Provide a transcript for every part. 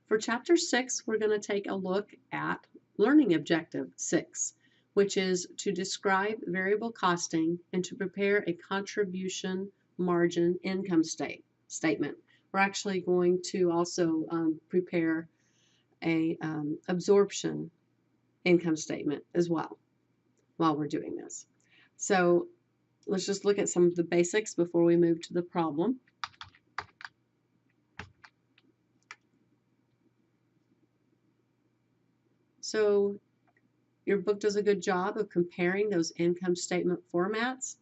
For Chapter 6, we're going to take a look at Learning Objective 6, which is to describe variable costing and to prepare a contribution margin income statement. We're actually going to also prepare a absorption income statement as well while we're doing this. So let's just look at some of the basics before we move to the problem. So your book does a good job of comparing those income statement formats.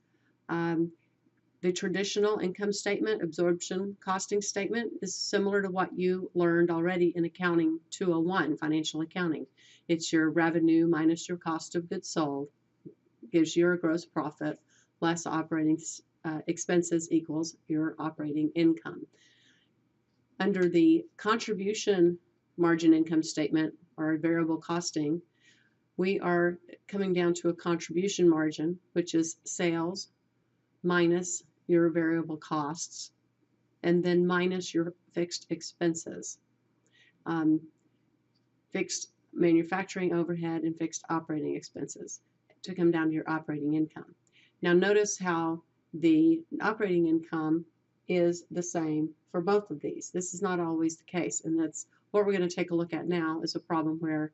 The traditional income statement, absorption costing statement, is similar to what you learned already in Accounting 201, financial accounting. It's your revenue minus your cost of goods sold, gives you your gross profit, less operating expenses equals your operating income. Under the contribution margin income statement, or variable costing, we are coming down to a contribution margin, which is sales minus your variable costs, and then minus your fixed expenses, fixed manufacturing overhead and fixed operating expenses to come down to your operating income. Now notice how the operating income is the same for both of these. This is not always the case, and that's what we're going to take a look at now is a problem where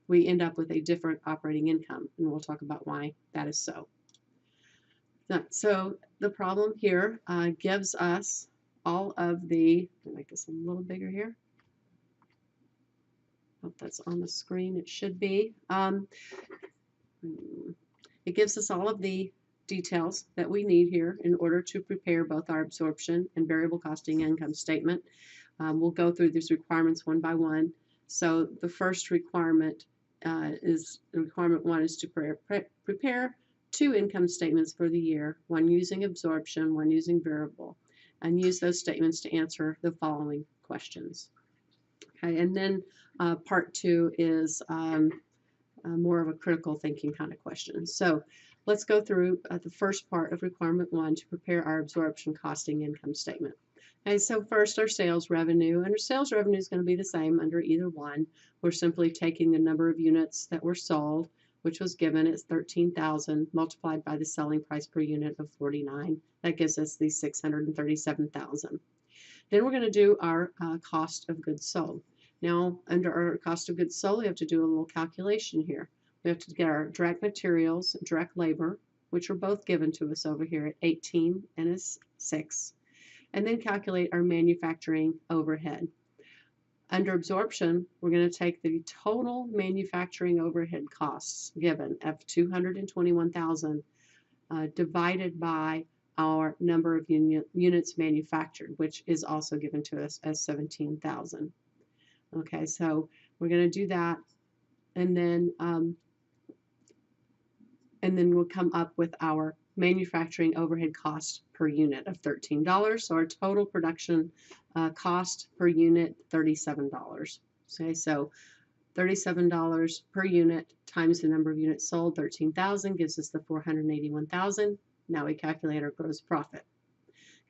we end up with a different operating income, and we'll talk about why that is so. So the problem here gives us all of the, I'll make this a little bigger here. Hope that's on the screen. It should be. It gives us all of the details that we need here in order to prepare both our absorption and variable costing income statement. We'll go through these requirements one by one. So the first requirement requirement 1 is to prepare 2 income statements for the year, one using absorption, one using variable, and use those statements to answer the following questions. Okay, and then part 2 is more of a critical thinking kind of question. So let's go through the first part of requirement 1 to prepare our absorption costing income statement. Okay, so first our sales revenue, and our sales revenue is going to be the same under either one. We're simply taking the number of units that were sold, which was given as 13,000, multiplied by the selling price per unit of 49. That gives us the 637,000. Then we're going to do our cost of goods sold. Now, under our cost of goods sold, we have to do a little calculation here. We have to get our direct materials, direct labor, which are both given to us over here at 18 and is 6, and then calculate our manufacturing overhead. Under absorption, we're going to take the total manufacturing overhead costs given of 221,000 divided by our number of units manufactured, which is also given to us as 17,000. Okay, so we're going to do that, and then we'll come up with our manufacturing overhead cost per unit of $13. So our total production cost per unit, $37. Okay, so $37 per unit times the number of units sold, 13,000, gives us the 481,000. Now we calculate our gross profit.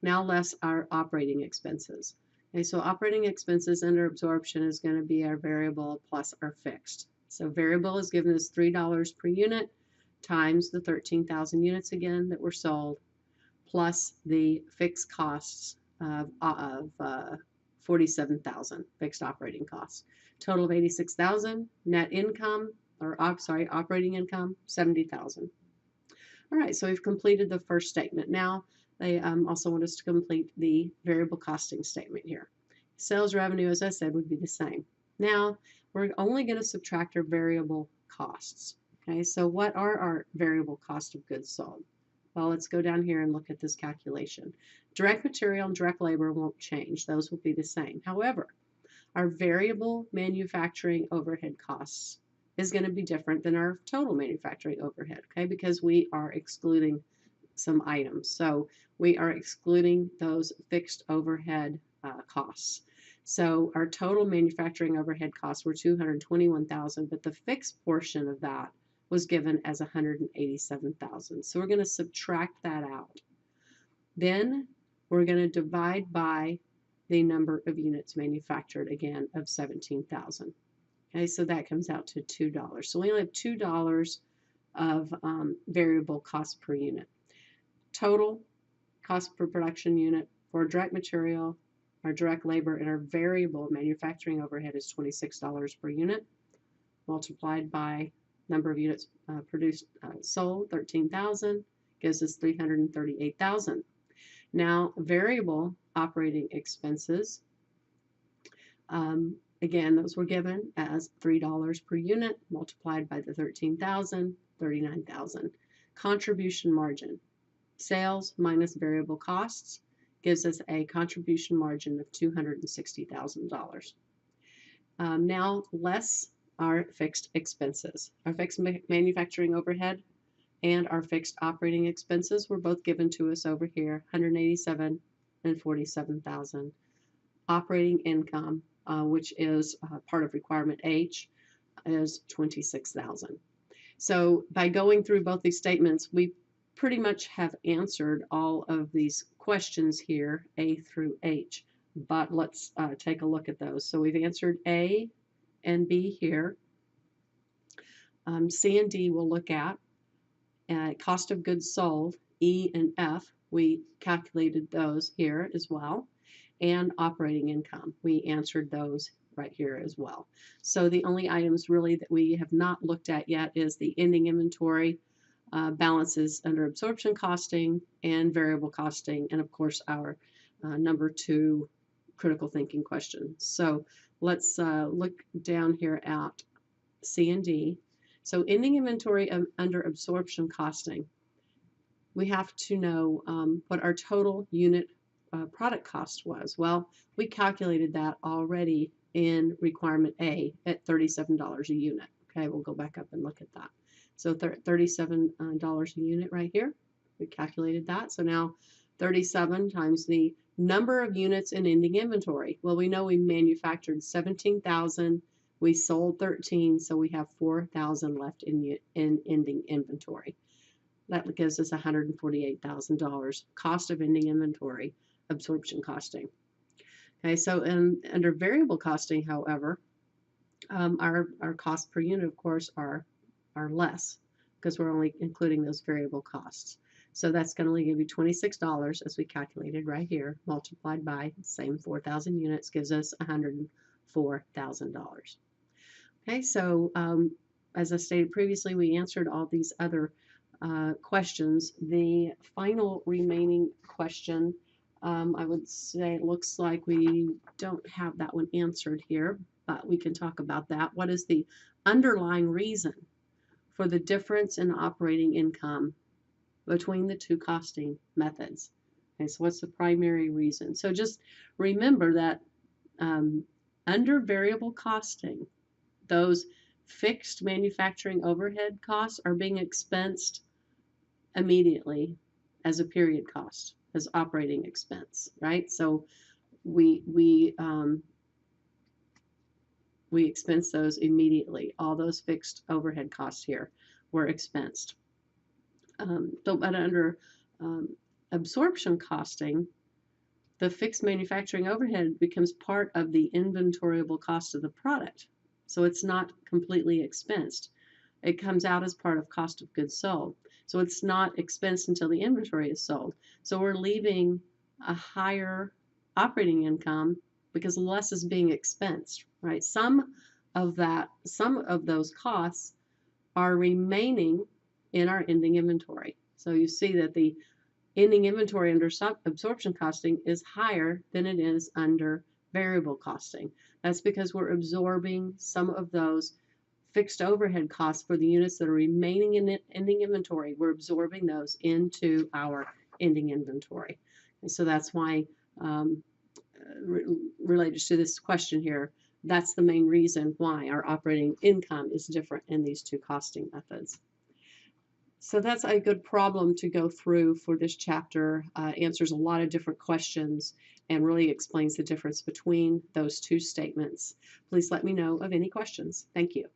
Now less our operating expenses. Okay, so operating expenses under absorption is going to be our variable plus our fixed. So variable is given as $3 per unit times the 13,000 units again that were sold, plus the fixed costs of 47,000 fixed operating costs. Total of 86,000. Net income, or operating income, 70,000. All right, so we've completed the first statement. Now they also want us to complete the variable costing statement here. Sales revenue, as I said, would be the same. Now we're only going to subtract our variable costs. Okay, so what are our variable cost of goods sold? Well, let's go down here and look at this calculation. Direct material and direct labor won't change. Those will be the same. However, our variable manufacturing overhead costs is going to be different than our total manufacturing overhead, okay, because we are excluding some items. So we are excluding those fixed overhead costs. So our total manufacturing overhead costs were 221,000, but the fixed portion of that was given as 187,000. So we're going to subtract that out. Then we're going to divide by the number of units manufactured, again, of 17,000. Okay, so that comes out to $2. So we only have $2 of variable cost per unit. Total cost per production unit for direct material, our direct labor, and our variable manufacturing overhead is $26 per unit, multiplied by number of units produced, sold, 13,000, gives us 338,000. Now, variable operating expenses, again, those were given as $3 per unit, multiplied by the 13,000, 39,000. Contribution margin, sales minus variable costs, gives us a contribution margin of $260,000. Now, less our fixed expenses. Our fixed manufacturing overhead and our fixed operating expenses were both given to us over here, $187,000 and $47,000. Operating income, which is part of requirement H, is $26,000. So by going through both these statements, we pretty much have answered all of these questions here, A through H. But let's take a look at those. So we've answered A and B here. C and D we'll look at. Cost of goods sold, E and F, we calculated those here as well. And operating income, we answered those right here as well. So the only items really that we have not looked at yet is the ending inventory, balances under absorption costing and variable costing, and of course our number 2 critical thinking question. So let's look down here at C and D. So ending inventory under absorption costing, we have to know what our total unit product cost was. Well, we calculated that already in requirement A at $37 a unit. Okay, we'll go back up and look at that. So $37 a unit right here. We calculated that. So now 37 times the number of units in ending inventory. Well, we know we manufactured 17,000. We sold 13, so we have 4,000 left in ending inventory. That gives us $148,000 cost of ending inventory, absorption costing. Okay, so under variable costing, however, our cost per unit, of course, are less because we're only including those variable costs. So that's going to give you $26 as we calculated right here, multiplied by the same 4,000 units gives us $104,000. Okay, so as I stated previously, we answered all these other questions. The final remaining question, I would say it looks like we don't have that one answered here, but we can talk about that. What is the underlying reason for the difference in operating income between the two costing methods? Okay, so what's the primary reason? So just remember that under variable costing, those fixed manufacturing overhead costs are being expensed immediately as a period cost, as operating expense, right? So we expense those immediately. All those fixed overhead costs here were expensed. But under absorption costing, the fixed manufacturing overhead becomes part of the inventoriable cost of the product. So it's not completely expensed. It comes out as part of cost of goods sold. So it's not expensed until the inventory is sold. So we're leaving a higher operating income because less is being expensed, right? Some of those costs are remaining in our ending inventory. So you see that the ending inventory under absorption costing is higher than it is under variable costing. That's because we're absorbing some of those fixed overhead costs for the units that are remaining in ending inventory. We're absorbing those into our ending inventory. And so that's why, related to this question here, that's the main reason why our operating income is different in these two costing methods. So that's a good problem to go through for this chapter. Answers a lot of different questions and really explains the difference between those two statements. Please let me know of any questions. Thank you.